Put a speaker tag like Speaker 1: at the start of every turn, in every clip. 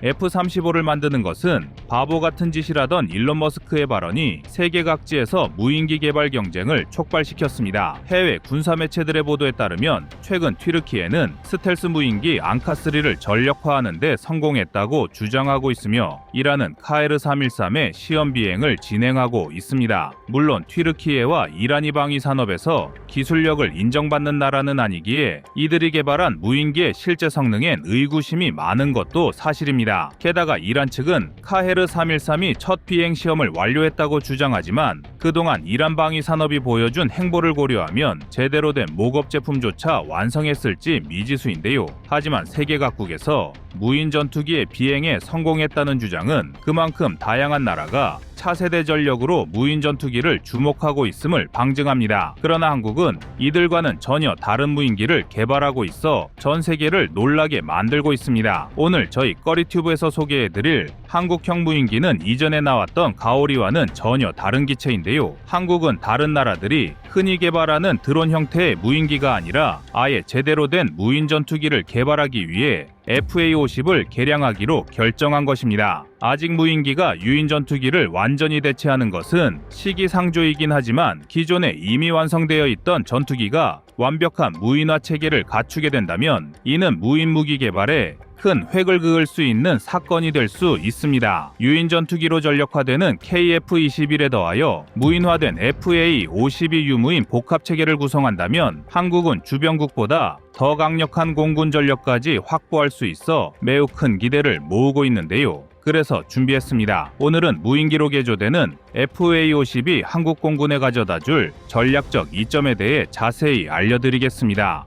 Speaker 1: F-35를 만드는 것은 바보 같은 짓이라던 일론 머스크의 발언이 세계 각지에서 무인기 개발 경쟁을 촉발시켰습니다. 해외 군사 매체들의 보도에 따르면 최근 튀르키예는 스텔스 무인기 앙카3를 전력화하는 데 성공했다고 주장하고 있으며 이란은 카에르 313의 시험 비행을 진행하고 있습니다. 물론 튀르키예와 이란이 방위 산업에서 기술력을 인정받는 나라는 아니기에 이들이 개발한 무인기의 실제 성능엔 의구심이 많은 것도 사실입니다. 게다가 이란 측은 카헤르 313이 첫 비행 시험을 완료했다고 주장하지만 그동안 이란 방위 산업이 보여준 행보를 고려하면 제대로 된 모급 제품조차 완성했을지 미지수인데요. 하지만 세계 각국에서 무인 전투기의 비행에 성공했다는 주장은 그만큼 다양한 나라가 차세대 전력으로 무인 전투기를 주목하고 있음을 방증합니다. 그러나 한국은 이들과는 전혀 다른 무인기를 개발하고 있어 전 세계를 놀라게 만들고 있습니다. 오늘 저희 꺼리튜브에서 소개해드릴 한국형 무인기는 이전에 나왔던 가오리와는 전혀 다른 기체인데요. 한국은 다른 나라들이 흔히 개발하는 드론 형태의 무인기가 아니라 아예 제대로 된 무인 전투기를 개발하기 위해 FA-50을 개량하기로 결정한 것입니다. 아직 무인기가 유인 전투기를 완전히 대체하는 것은 시기상조이긴 하지만 기존에 이미 완성되어 있던 전투기가 완벽한 무인화 체계를 갖추게 된다면 이는 무인 무기 개발에 큰 획을 그을 수 있는 사건이 될 수 있습니다. 유인 전투기로 전력화되는 KF-21에 더하여 무인화된 FA-52 유무인 복합 체계를 구성한다면 한국은 주변국보다 더 강력한 공군 전력까지 확보할 수 있어 매우 큰 기대를 모으고 있는데요. 그래서 준비했습니다. 오늘은 무인기로 개조되는 FA-50이 한국 공군에 가져다줄 전략적 이점에 대해 자세히 알려드리겠습니다.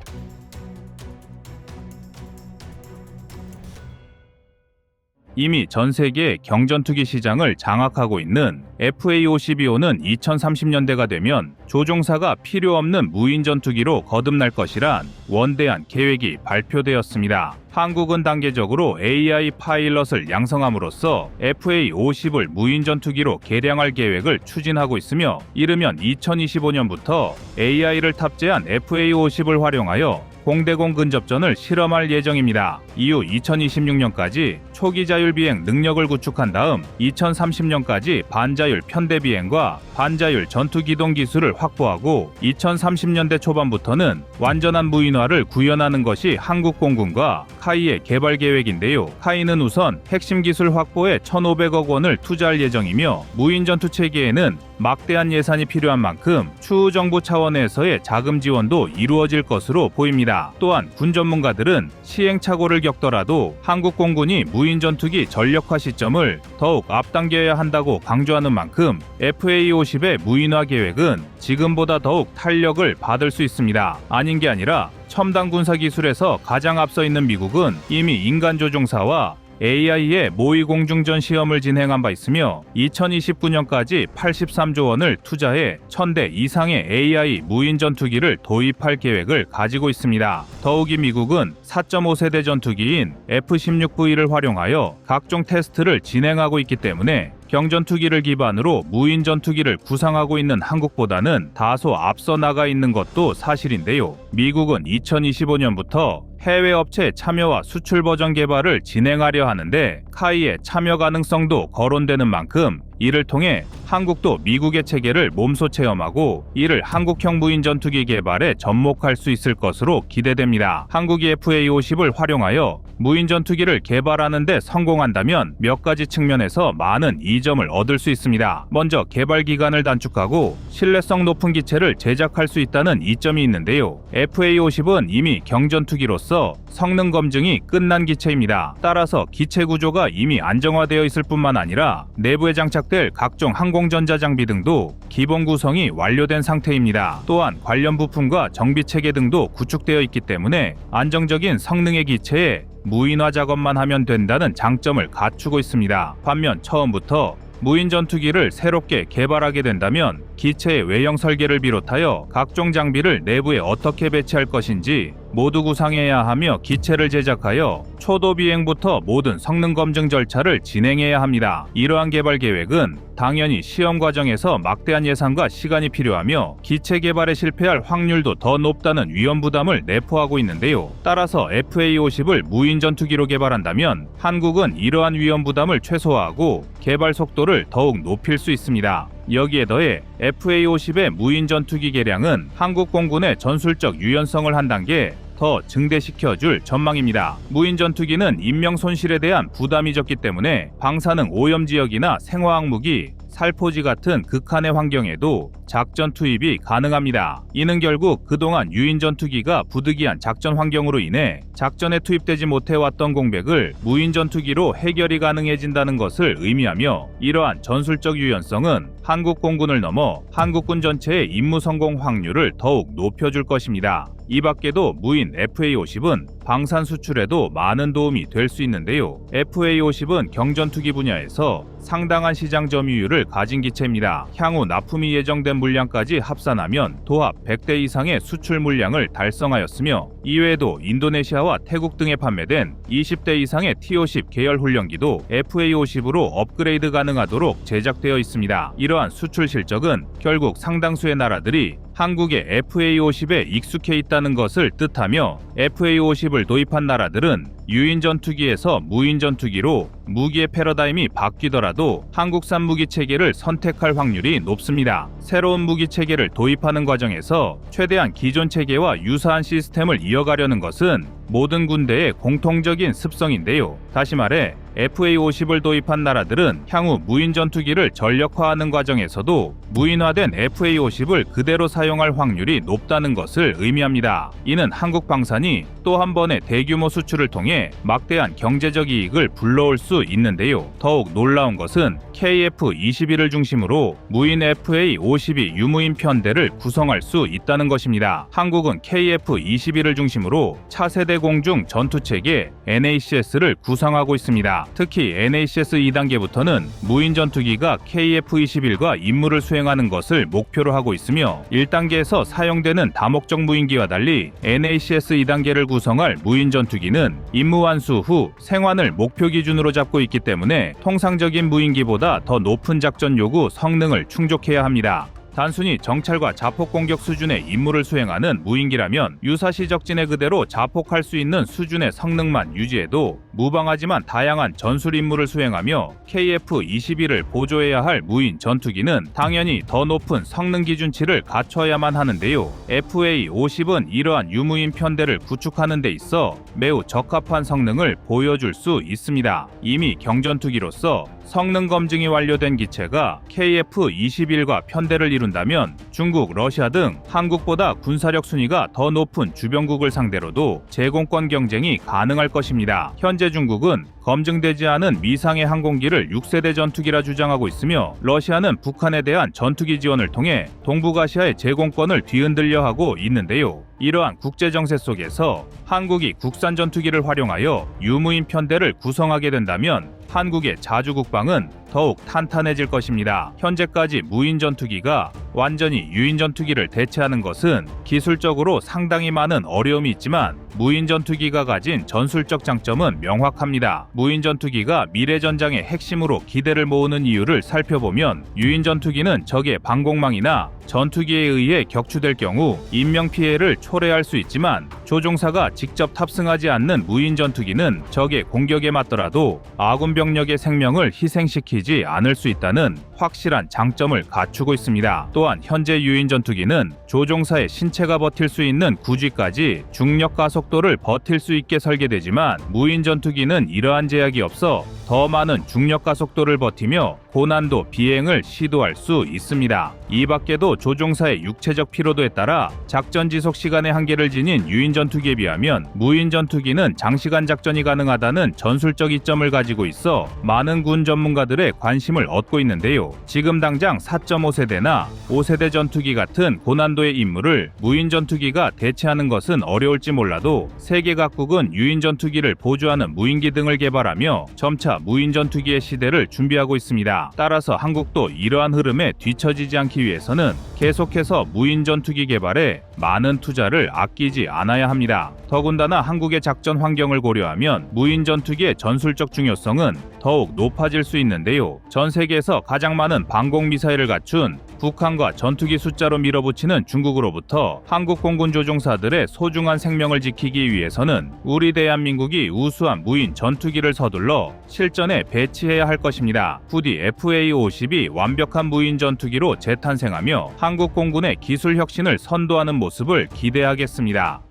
Speaker 1: 이미 전 세계 경전투기 시장을 장악하고 있는 FA-52호는 2030년대가 되면 조종사가 필요 없는 무인 전투기로 거듭날 것이란 원대한 계획이 발표되었습니다. 한국은 단계적으로 AI 파일럿을 양성함으로써 FA-50을 무인 전투기로 개량할 계획을 추진하고 있으며 이르면 2025년부터 AI를 탑재한 FA-50을 활용하여 공대공 근접전을 실험할 예정입니다. 이후 2026년까지 초기 자율 비행 능력을 구축한 다음 2030년까지 반자율 편대 비행과 반자율 전투 기동 기술을 확보하고 2030년대 초반부터는 완전한 무인화를 구현하는 것이 한국 공군과 카이의 개발 계획인데요. 카이는 우선 핵심 기술 확보에 1,500억 원을 투자할 예정이며 무인 전투 체계에는 막대한 예산이 필요한 만큼 추후 정부 차원에서의 자금 지원도 이루어질 것으로 보입니다. 또한 군 전문가들은 시행착오를 겪더라도 한국 공군이 무인 전투기 전력화 시점을 더욱 앞당겨야 한다고 강조하는 만큼 FA-50의 무인화 계획은 지금보다 더욱 탄력을 받을 수 있습니다. 아닌 게 아니라 첨단 군사 기술에서 가장 앞서 있는 미국은 이미 인간 조종사와 AI의 모의 공중전 시험을 진행한 바 있으며 2029년까지 83조 원을 투자해 1,000대 이상의 AI 무인 전투기를 도입할 계획을 가지고 있습니다. 더욱이 미국은 4.5세대 전투기인 F-16V를 활용하여 각종 테스트를 진행하고 있기 때문에 경전투기를 기반으로 무인 전투기를 구상하고 있는 한국보다는 다소 앞서 나가 있는 것도 사실인데요. 미국은 2025년부터 해외 업체 참여와 수출 버전 개발을 진행하려 하는데 카이의 참여 가능성도 거론되는 만큼 이를 통해 한국도 미국의 체계를 몸소 체험하고 이를 한국형 무인 전투기 개발에 접목할 수 있을 것으로 기대됩니다. 한국이 FA-50을 활용하여 무인 전투기를 개발하는 데 성공한다면 몇 가지 측면에서 많은 이점을 얻을 수 있습니다. 먼저 개발 기간을 단축하고 신뢰성 높은 기체를 제작할 수 있다는 이점이 있는데요. FA-50은 이미 경전투기로서 성능 검증이 끝난 기체입니다. 따라서 기체 구조가 이미 안정화되어 있을 뿐만 아니라 내부에 장착될 각종 항공전자 장비 등도 기본 구성이 완료된 상태입니다. 또한 관련 부품과 정비 체계 등도 구축되어 있기 때문에 안정적인 성능의 기체에 무인화 작업만 하면 된다는 장점을 갖추고 있습니다. 반면 처음부터 무인 전투기를 새롭게 개발하게 된다면 기체의 외형 설계를 비롯하여 각종 장비를 내부에 어떻게 배치할 것인지 모두 구상해야 하며 기체를 제작하여 초도 비행부터 모든 성능 검증 절차를 진행해야 합니다. 이러한 개발 계획은 당연히 시험 과정에서 막대한 예산과 시간이 필요하며 기체 개발에 실패할 확률도 더 높다는 위험 부담을 내포하고 있는데요. 따라서 FA-50을 무인 전투기로 개발한다면 한국은 이러한 위험 부담을 최소화하고 개발 속도를 더욱 높일 수 있습니다. 여기에 더해 FA-50의 무인 전투기 개량은 한국 공군의 전술적 유연성을 한 단계 더 증대시켜줄 전망입니다. 무인 전투기는 인명 손실에 대한 부담이 적기 때문에 방사능 오염 지역이나 생화학 무기, 살포지 같은 극한의 환경에도 작전 투입이 가능합니다. 이는 결국 그동안 유인 전투기가 부득이한 작전 환경으로 인해 작전에 투입되지 못해왔던 공백을 무인 전투기로 해결이 가능해진다는 것을 의미하며 이러한 전술적 유연성은 한국 공군을 넘어 한국군 전체의 임무 성공 확률을 더욱 높여줄 것입니다. 이 밖에도 무인 FA-50은 방산 수출에도 많은 도움이 될 수 있는데요. FA-50은 경전투기 분야에서 상당한 시장 점유율을 가진 기체입니다. 향후 납품이 예정된 물량까지 합산하면 도합 100대 이상의 수출 물량을 달성하였으며 이외에도 인도네시아와 태국 등에 판매된 20대 이상의 T-50 계열 훈련기도 FA-50으로 업그레이드 가능하도록 제작되어 있습니다. 이러한 수출 실적은 결국 상당수의 나라들이 한국의 FA-50에 익숙해 있다는 것을 뜻하며 FA-50을 도입한 나라들은 유인 전투기에서 무인 전투기로 무기의 패러다임이 바뀌더라도 한국산 무기 체계를 선택할 확률이 높습니다. 새로운 무기 체계를 도입하는 과정에서 최대한 기존 체계와 유사한 시스템을 이어가려는 것은 모든 군대의 공통적인 습성인데요. 다시 말해 FA-50을 도입한 나라들은 향후 무인 전투기를 전력화하는 과정에서도 무인화된 FA-50을 그대로 사용할 확률이 높다는 것을 의미합니다. 이는 한국 방산이 또 한 번의 대규모 수출을 통해 막대한 경제적 이익을 불러올 수 있는데요. 더욱 놀라운 것은 KF-21을 중심으로 무인 FA-52 유무인 편대를 구성할 수 있다는 것입니다. 한국은 KF-21을 중심으로 차세대 공중 전투체계 NACS를 구성하고 있습니다. 특히 NACS 2단계부터는 무인 전투기가 KF-21과 임무를 수행하는 것을 목표로 하고 있으며 1단계에서 사용되는 다목적 무인기와 달리 NACS 2단계를 구성할 무인 전투기는 임무 완수 후 생환을 목표 기준으로 잡고 있기 때문에 통상적인 무인기보다 더 높은 작전 요구 성능을 충족해야 합니다. 단순히 정찰과 자폭 공격 수준의 임무를 수행하는 무인기라면 유사시 적진에 그대로 자폭할 수 있는 수준의 성능만 유지해도 무방하지만 다양한 전술 임무를 수행하며 KF-21을 보조해야 할 무인 전투기는 당연히 더 높은 성능 기준치를 갖춰야만 하는데요. FA-50은 이러한 유무인 편대를 구축하는 데 있어 매우 적합한 성능을 보여줄 수 있습니다. 이미 경전투기로서 성능 검증이 완료된 기체가 KF-21과 편대를 이룬다면 중국, 러시아 등 한국보다 군사력 순위가 더 높은 주변국을 상대로도 제공권 경쟁이 가능할 것입니다. 현재 중국은 검증되지 않은 미상의 항공기를 6세대 전투기라 주장하고 있으며 러시아는 북한에 대한 전투기 지원을 통해 동북아시아의 제공권을 뒤흔들려 하고 있는데요. 이러한 국제 정세 속에서 한국이 국산 전투기를 활용하여 유무인 편대를 구성하게 된다면 한국의 자주 국방은 더욱 탄탄해질 것입니다. 현재까지 무인 전투기가 완전히 유인 전투기를 대체하는 것은 기술적으로 상당히 많은 어려움이 있지만 무인 전투기가 가진 전술적 장점은 명확합니다. 무인 전투기가 미래 전장의 핵심으로 기대를 모으는 이유를 살펴보면 유인 전투기는 적의 방공망이나 전투기에 의해 격추될 경우 인명피해를 초래할 수 있지만 조종사가 직접 탑승하지 않는 무인 전투기는 적의 공격에 맞더라도 아군 병력의 생명을 희생시키지 않을 수 있다는 확실한 장점을 갖추고 있습니다. 또한 현재 유인 전투기는 조종사의 신체가 버틸 수 있는 구쥐까지 중력 가속도를 버틸 수 있게 설계되지만 무인 전투기는 이러한 제약이 없어 더 많은 중력 가속도를 버티며 고난도 비행을 시도할 수 있습니다. 이 밖에도 조종사의 육체적 피로도에 따라 작전 지속 시간의 한계를 지닌 유인 전투기에 비하면 무인 전투기는 장시간 작전이 가능하다는 전술적 이점을 가지고 있어 많은 군 전문가들의 관심을 얻고 있는데요. 지금 당장 4.5세대나 5세대 전투기 같은 고난도의 임무를 무인 전투기가 대체하는 것은 어려울지 몰라도 세계 각국은 유인 전투기를 보조하는 무인기 등을 개발하며 점차 무인 전투기의 시대를 준비하고 있습니다. 따라서 한국도 이러한 흐름에 뒤처지지 않기 위해서는 계속해서 무인 전투기 개발에 많은 투자를 아끼지 않아야 합니다. 더군다나 한국의 작전 환경을 고려하면 무인 전투기의 전술적 중요성은 더욱 높아질 수 있는데요. 전 세계에서 가장 많은 방공 미사일을 갖춘 북한과 전투기 숫자로 밀어붙이는 중국으로부터 한국 공군 조종사들의 소중한 생명을 지키기 위해서는 우리 대한민국이 우수한 무인 전투기를 서둘러 실전에 배치해야 할 것입니다. 부디 FA-50이 완벽한 무인 전투기로 재탄생하며 한국 공군의 기술 혁신을 선도하는 모습을 기대하겠습니다.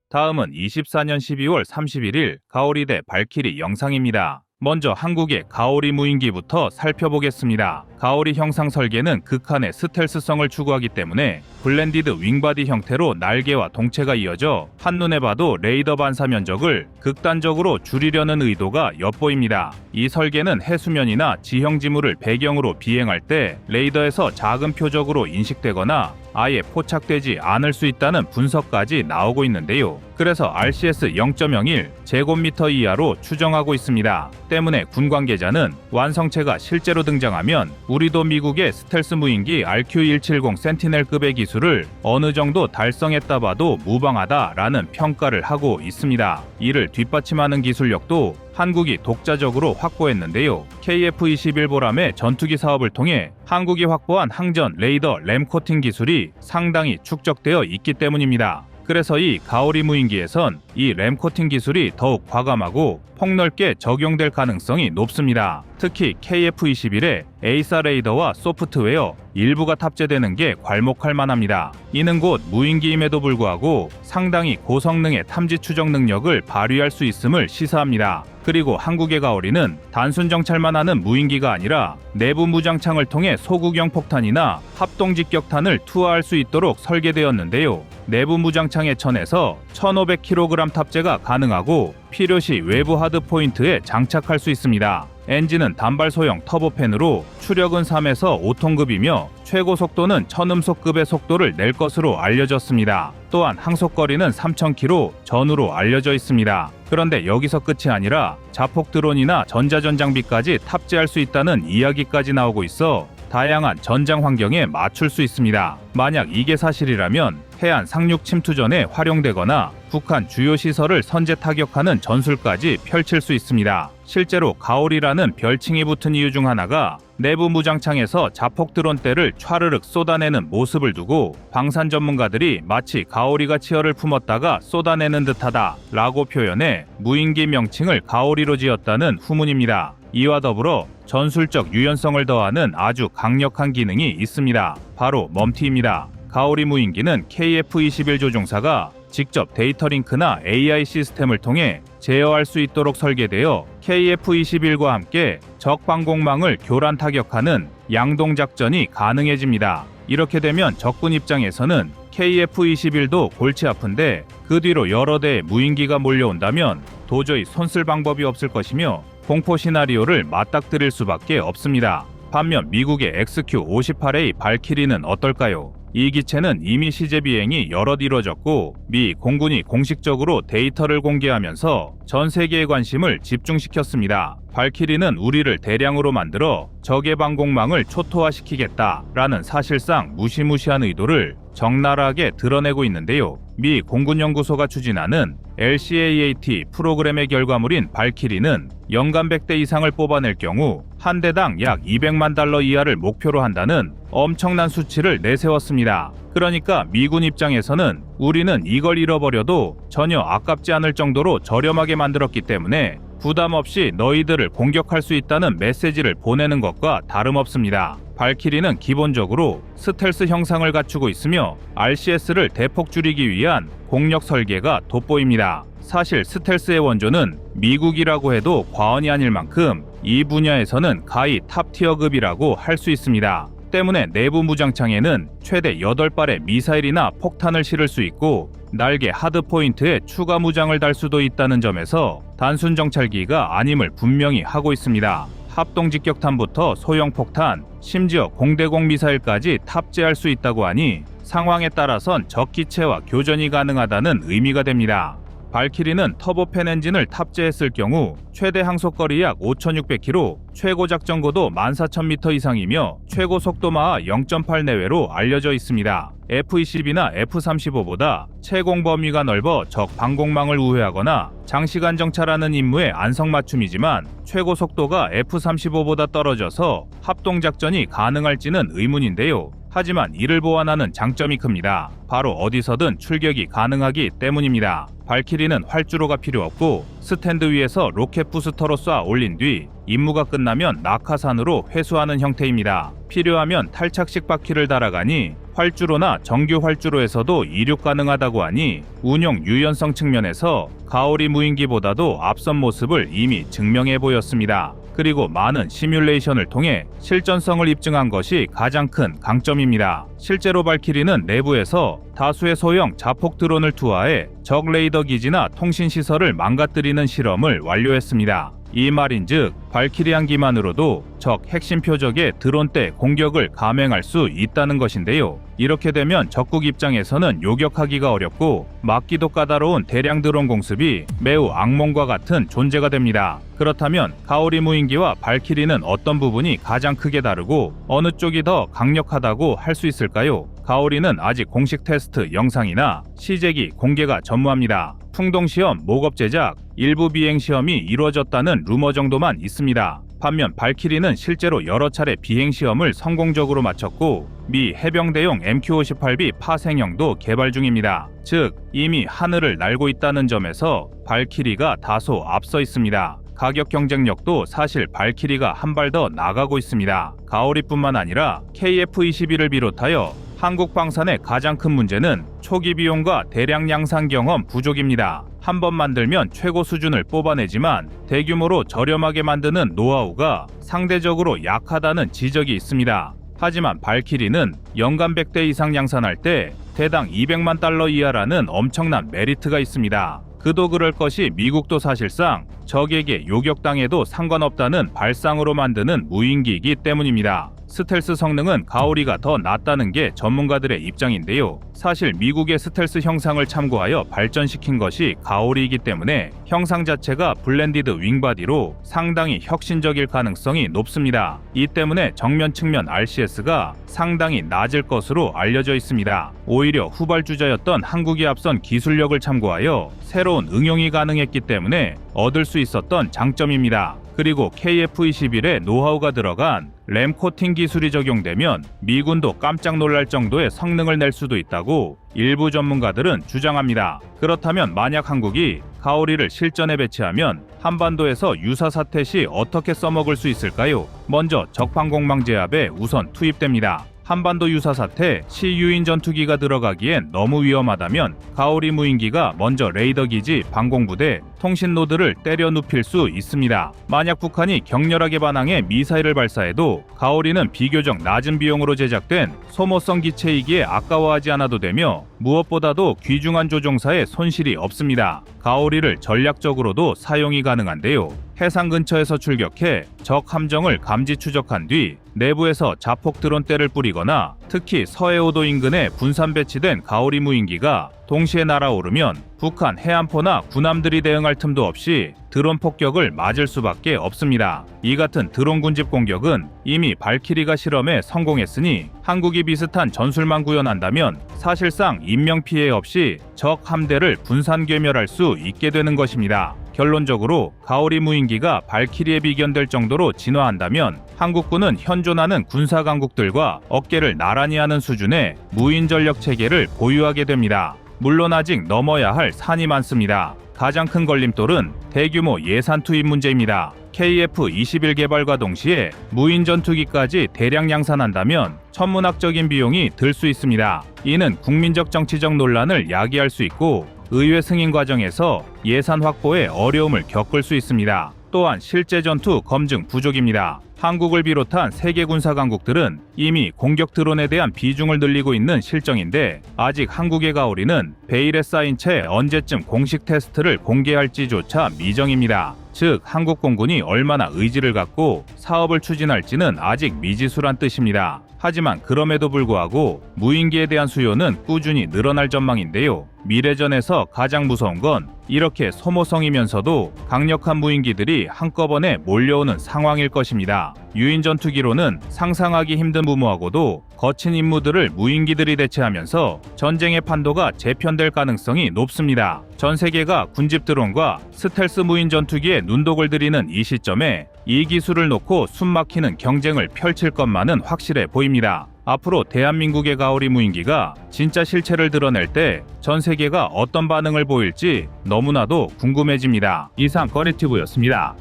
Speaker 1: 다음은 24년 12월 31일 가오리대 발키리 영상입니다. 먼저 한국의 가오리 무인기부터 살펴보겠습니다. 가오리 형상 설계는 극한의 스텔스성을 추구하기 때문에 블렌디드 윙바디 형태로 날개와 동체가 이어져 한눈에 봐도 레이더 반사 면적을 극단적으로 줄이려는 의도가 엿보입니다. 이 설계는 해수면이나 지형 지물을 배경으로 비행할 때 레이더에서 작은 표적으로 인식되거나 아예 포착되지 않을 수 있다는 분석까지 나오고 있는데요. 그래서 RCS 0.01 제곱미터 이하로 추정하고 있습니다. 때문에 군 관계자는 완성체가 실제로 등장하면 우리도 미국의 스텔스 무인기 RQ-170 센티넬급의 기술을 어느 정도 달성했다 봐도 무방하다라는 평가를 하고 있습니다. 이를 뒷받침하는 기술력도 한국이 독자적으로 확보했는데요. KF-21 보람의 전투기 사업을 통해 한국이 확보한 항전 레이더 램코팅 기술이 상당히 축적되어 있기 때문입니다. 그래서 이 가오리 무인기에선 이 램코팅 기술이 더욱 과감하고 폭넓게 적용될 가능성이 높습니다. 특히 KF-21의 A사 레이더와 소프트웨어 일부가 탑재되는 게 괄목할 만합니다. 이는 곧 무인기임에도 불구하고 상당히 고성능의 탐지 추적 능력을 발휘할 수 있음을 시사합니다. 그리고 한국의 가오리는 단순 정찰만 하는 무인기가 아니라 내부 무장창을 통해 소구경 폭탄이나 합동 직격탄을 투하할 수 있도록 설계되었는데요. 내부 무장창의 천에서 1500kg 탑재가 가능하고 필요시 외부 하드 포인트에 장착할 수 있습니다. 엔진은 단발 소형 터보팬으로 추력은 3에서 5톤급이며 최고 속도는 1000음속급의 속도를 낼 것으로 알려졌습니다. 또한 항속거리는 3000km 전후로 알려져 있습니다. 그런데 여기서 끝이 아니라 자폭 드론이나 전자전 장비까지 탑재할 수 있다는 이야기까지 나오고 있어 다양한 전장 환경에 맞출 수 있습니다. 만약 이게 사실이라면 해안 상륙 침투전에 활용되거나 북한 주요 시설을 선제 타격하는 전술까지 펼칠 수 있습니다. 실제로 가오리라는 별칭이 붙은 이유 중 하나가 내부 무장창에서 자폭 드론대를 촤르륵 쏟아내는 모습을 두고 방산 전문가들이 마치 가오리가 치어를 품었다가 쏟아내는 듯하다 라고 표현해 무인기 명칭을 가오리로 지었다는 후문입니다. 이와 더불어 전술적 유연성을 더하는 아주 강력한 기능이 있습니다. 바로 멈티입니다. 가오리 무인기는 KF-21 조종사가 직접 데이터 링크나 AI 시스템을 통해 제어할 수 있도록 설계되어 KF-21과 함께 적 방공망을 교란 타격하는 양동 작전이 가능해집니다. 이렇게 되면 적군 입장에서는 KF-21도 골치 아픈데 그 뒤로 여러 대의 무인기가 몰려온다면 도저히 손쓸 방법이 없을 것이며 공포 시나리오를 맞닥뜨릴 수밖에 없습니다. 반면 미국의 XQ-58A 발키리는 어떨까요? 이 기체는 이미 시제 비행이 여럿 이뤄졌고 미 공군이 공식적으로 데이터를 공개하면서 전 세계의 관심을 집중시켰습니다. 발키리는 우리를 대량으로 만들어 적의 방공망을 초토화시키겠다라는 사실상 무시무시한 의도를 적나라하게 드러내고 있는데요. 미 공군연구소가 추진하는 LCAAT 프로그램의 결과물인 발키리는 연간 100대 이상을 뽑아낼 경우 한 대당 약 200만 달러 이하를 목표로 한다는 엄청난 수치를 내세웠습니다. 그러니까 미군 입장에서는 우리는 이걸 잃어버려도 전혀 아깝지 않을 정도로 저렴하게 만들었기 때문에 부담 없이 너희들을 공격할 수 있다는 메시지를 보내는 것과 다름없습니다. 발키리는 기본적으로 스텔스 형상을 갖추고 있으며 RCS를 대폭 줄이기 위한 공력 설계가 돋보입니다. 사실 스텔스의 원조는 미국이라고 해도 과언이 아닐 만큼 이 분야에서는 가히 탑티어급이라고 할 수 있습니다. 때문에 내부 무장창에는 최대 8발의 미사일이나 폭탄을 실을 수 있고 날개 하드포인트에 추가 무장을 달 수도 있다는 점에서 단순 정찰기가 아님을 분명히 하고 있습니다. 합동 직격탄부터 소형 폭탄, 심지어 공대공 미사일까지 탑재할 수 있다고 하니 상황에 따라선 적 기체와 교전이 가능하다는 의미가 됩니다. 발키리는 터보팬 엔진을 탑재했을 경우 최대 항속거리 약 5,600km, 최고 작전고도 14,000m 이상이며 최고 속도마하 0.8 내외로 알려져 있습니다. F-22나 F-35보다 채공 범위가 넓어 적 방공망을 우회하거나 장시간 정찰하는 임무의 안성맞춤이지만 최고 속도가 F-35보다 떨어져서 합동작전이 가능할지는 의문인데요. 하지만 이를 보완하는 장점이 큽니다. 바로 어디서든 출격이 가능하기 때문입니다. 발키리는 활주로가 필요 없고 스탠드 위에서 로켓 부스터로 쏴 올린 뒤 임무가 끝나면 낙하산으로 회수하는 형태입니다. 필요하면 탈착식 바퀴를 달아가니 활주로나 정규 활주로에서도 이륙 가능하다고 하니 운용 유연성 측면에서 가오리 무인기보다도 앞선 모습을 이미 증명해 보였습니다. 그리고 많은 시뮬레이션을 통해 실전성을 입증한 것이 가장 큰 강점입니다. 실제로 발키리는 내부에서 다수의 소형 자폭 드론을 투하해 적 레이더 기지나 통신 시설을 망가뜨리는 실험을 완료했습니다. 이 말인즉 발키리 한 기만으로도 적 핵심 표적의 드론대 공격을 감행할 수 있다는 것인데요. 이렇게 되면 적국 입장에서는 요격하기가 어렵고 막기도 까다로운 대량 드론 공습이 매우 악몽과 같은 존재가 됩니다. 그렇다면 가오리 무인기와 발키리는 어떤 부분이 가장 크게 다르고 어느 쪽이 더 강력하다고 할 수 있을까요? 가오리는 아직 공식 테스트 영상이나 시제기 공개가 전무합니다. 풍동시험, 목업 제작, 일부 비행시험이 이루어졌다는 루머 정도만 있습니다. 반면 발키리는 실제로 여러 차례 비행시험을 성공적으로 마쳤고 미 해병대용 MQ-58B 파생형도 개발 중입니다. 즉, 이미 하늘을 날고 있다는 점에서 발키리가 다소 앞서 있습니다. 가격 경쟁력도 사실 발키리가 한 발 더 나가고 있습니다. 가오리뿐만 아니라 KF-21을 비롯하여 한국 방산의 가장 큰 문제는 초기 비용과 대량 양산 경험 부족입니다. 한 번 만들면 최고 수준을 뽑아내지만 대규모로 저렴하게 만드는 노하우가 상대적으로 약하다는 지적이 있습니다. 하지만 발키리는 연간 100대 이상 양산할 때 대당 200만 달러 이하라는 엄청난 메리트가 있습니다. 그도 그럴 것이 미국도 사실상 적에게 요격당해도 상관없다는 발상으로 만드는 무인기이기 때문입니다. 스텔스 성능은 가오리가 더 낫다는 게 전문가들의 입장인데요. 사실 미국의 스텔스 형상을 참고하여 발전시킨 것이 가오리이기 때문에 형상 자체가 블렌디드 윙바디로 상당히 혁신적일 가능성이 높습니다. 이 때문에 정면 측면 RCS가 상당히 낮을 것으로 알려져 있습니다. 오히려 후발주자였던 한국이 앞선 기술력을 참고하여 새로운 응용이 가능했기 때문에 얻을 수 있었던 장점입니다. 그리고 KF-21에 노하우가 들어간 램 코팅 기술이 적용되면 미군도 깜짝 놀랄 정도의 성능을 낼 수도 있다고 일부 전문가들은 주장합니다. 그렇다면 만약 한국이 가오리를 실전에 배치하면 한반도에서 유사 사태 시 어떻게 써먹을 수 있을까요? 먼저 적방공망 제압에 우선 투입됩니다. 한반도 유사 사태 시 유인 전투기가 들어가기엔 너무 위험하다면 가오리 무인기가 먼저 레이더 기지, 방공부대, 통신 노드를 때려 눕힐 수 있습니다. 만약 북한이 격렬하게 반항해 미사일을 발사해도 가오리는 비교적 낮은 비용으로 제작된 소모성 기체이기에 아까워하지 않아도 되며 무엇보다도 귀중한 조종사의 손실이 없습니다. 가오리를 전략적으로도 사용이 가능한데요. 해상 근처에서 출격해 적 함정을 감지 추적한 뒤 내부에서 자폭 드론대를 뿌리거나 특히 서해오도 인근에 분산 배치된 가오리 무인기가 동시에 날아오르면 북한 해안포나 군함들이 대응할 틈도 없이 드론 폭격을 맞을 수밖에 없습니다. 이 같은 드론 군집 공격은 이미 발키리가 실험에 성공했으니 한국이 비슷한 전술만 구현한다면 사실상 인명피해 없이 적 함대를 분산 괴멸할 수 있게 되는 것입니다. 결론적으로 가오리 무인기가 발키리에 비견될 정도로 진화한다면 한국군은 현존하는 군사 강국들과 어깨를 나란히 하는 수준의 무인 전력 체계를 보유하게 됩니다. 물론 아직 넘어야 할 산이 많습니다. 가장 큰 걸림돌은 대규모 예산 투입 문제입니다. KF-21 개발과 동시에 무인 전투기까지 대량 양산한다면 천문학적인 비용이 들 수 있습니다. 이는 국민적 정치적 논란을 야기할 수 있고 의회 승인 과정에서 예산 확보에 어려움을 겪을 수 있습니다. 또한 실제 전투 검증 부족입니다. 한국을 비롯한 세계 군사 강국들은 이미 공격 드론에 대한 비중을 늘리고 있는 실정인데 아직 한국의 가오리는 베일에 쌓인 채 언제쯤 공식 테스트를 공개할지조차 미정입니다. 즉 한국 공군이 얼마나 의지를 갖고 사업을 추진할지는 아직 미지수란 뜻입니다. 하지만 그럼에도 불구하고 무인기에 대한 수요는 꾸준히 늘어날 전망인데요. 미래전에서 가장 무서운 건 이렇게 소모성이면서도 강력한 무인기들이 한꺼번에 몰려오는 상황일 것입니다. 유인 전투기로는 상상하기 힘든 무모하고도 거친 임무들을 무인기들이 대체하면서 전쟁의 판도가 재편될 가능성이 높습니다. 전 세계가 군집 드론과 스텔스 무인 전투기에 눈독을 들이는 이 시점에 이 기술을 놓고 숨막히는 경쟁을 펼칠 것만은 확실해 보입니다. 앞으로 대한민국의 가오리 무인기가 진짜 실체를 드러낼 때 전 세계가 어떤 반응을 보일지 너무나도 궁금해집니다. 이상 꺼리튜브였습니다.